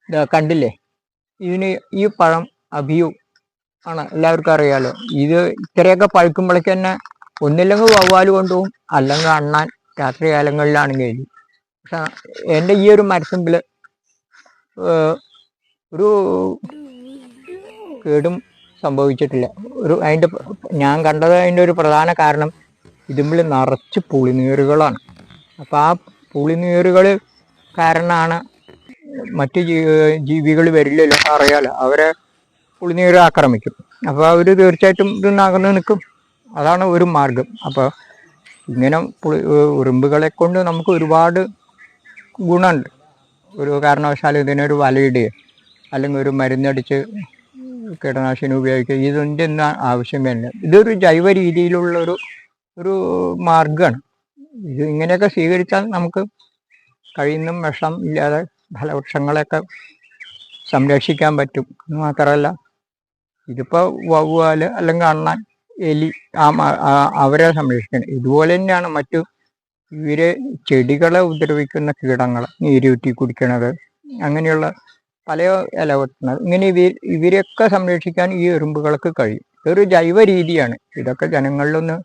ഇതാ കണ്ടില്ലേ, ഇതിന് ഈ പഴം അഭിയു ആണ്, എല്ലാവർക്കും അറിയാലോ. ഇത് ഇത്രയൊക്കെ പഴുക്കുമ്പോഴേക്ക് തന്നെ ഒന്നില്ലെങ്കിൽ വവ്വാല് കൊണ്ടുപോകും, അല്ലെങ്കിൽ അണ്ണാൻ രാത്രി കാലങ്ങളിലാണെങ്കിൽ. പക്ഷെ എൻ്റെ ഈ ഒരു മരത്തുമ്പിൽ ഒരു കേടും സംഭവിച്ചിട്ടില്ല. ഞാൻ കണ്ടത് അതിൻ്റെ ഒരു പ്രധാന കാരണം ഇതുമ്പിൽ നിറച്ച് പുളിനീറുകളാണ്. അപ്പം ആ പുളിനീറുകൾ കാരണമാണ് മറ്റ് ജീവികൾ വരില്ലല്ലോ, അറിയാലോ, അവരെ പുളിനീര് ആക്രമിക്കും. അപ്പോൾ അവർ തീർച്ചയായിട്ടും ഇതിന്ന് അകന്ന് നിൽക്കും. അതാണ് ഒരു മാർഗം. അപ്പോൾ ഇങ്ങനെ ഉറുമ്പുകളെ കൊണ്ട് നമുക്ക് ഒരുപാട് ഗുണമുണ്ട്. ഒരു കാരണവശാലും ഇതിനൊരു വലയിടുകയോ അല്ലെങ്കിൽ ഒരു മരുന്നടിച്ച് കീടനാശിനി ഉപയോഗിക്കുക, ഇതിൻ്റെ ഒന്നും ആവശ്യമല്ല. ഇതൊരു ജൈവ രീതിയിലുള്ളൊരു മാർഗമാണ്. ഇത് ഇങ്ങനെയൊക്കെ സ്വീകരിച്ചാൽ നമുക്ക് കഴിയുന്ന വിഷം ഇല്ലാതെ ഫലവൃക്ഷങ്ങളെയൊക്കെ സംരക്ഷിക്കാൻ പറ്റും. മാത്രമല്ല, ഇതിപ്പോൾ വവ്വാല് അല്ലെങ്കിൽ അണ്ണാൻ, എലി, അവരെ സംരക്ഷിക്കണം. ഇതുപോലെ തന്നെയാണ് മറ്റു ഇവരെ ചെടികളെ ഉപദ്രവിക്കുന്ന കീടങ്ങൾ, നീരൂറ്റി കുടിക്കണത്, അങ്ങനെയുള്ള പല ഇല കൊത്തുന്നത്, ഇങ്ങനെ ഇവരെയൊക്കെ സംരക്ഷിക്കാൻ ഈ എറുമ്പുകൾക്ക് കഴിയും. ഇതൊരു ജൈവ രീതിയാണ്. ഇതൊക്കെ ജനങ്ങളിലൊന്ന്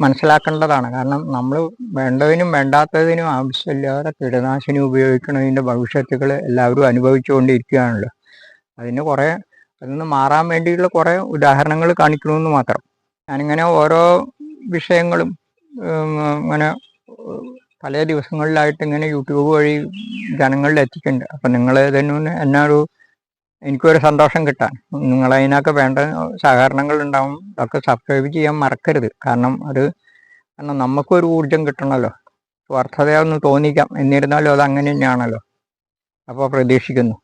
മനസ്സിലാക്കേണ്ടതാണ്. കാരണം നമ്മൾ വേണ്ടതിനും വേണ്ടാത്തതിനും ആവശ്യമില്ലാതെ കീടനാശിനി ഉപയോഗിക്കുന്നതിൻ്റെ ഭവിഷ്യത്തുകൾ എല്ലാവരും അനുഭവിച്ചുകൊണ്ടിരിക്കുകയാണല്ലോ. അതിന് മാറാൻ വേണ്ടിയുള്ള കുറേ ഉദാഹരണങ്ങൾ കാണിക്കണമെന്ന് മാത്രം. ഞാനിങ്ങനെ ഓരോ വിഷയങ്ങളും ഇങ്ങനെ പല ദിവസങ്ങളിലായിട്ട് ഇങ്ങനെ യൂട്യൂബ് വഴി ജനങ്ങളിൽ എത്തിക്കുന്നുണ്ട്. അപ്പം നിങ്ങൾ തന്നെ എനിക്കൊരു സന്തോഷം കിട്ടാൻ നിങ്ങളതിനൊക്കെ വേണ്ട സഹകരണങ്ങൾ ഉണ്ടാവും. അതൊക്കെ സബ്സ്ക്രൈബ് ചെയ്യാൻ മറക്കരുത്. കാരണം നമുക്കൊരു ഊർജം കിട്ടണമല്ലോ. സ്വാർത്ഥതയൊന്ന് തോന്നിക്കാം, എന്നിരുന്നാലും അത് അങ്ങനെ തന്നെയാണല്ലോ. അപ്പോൾ പ്രതീക്ഷിക്കുന്നു.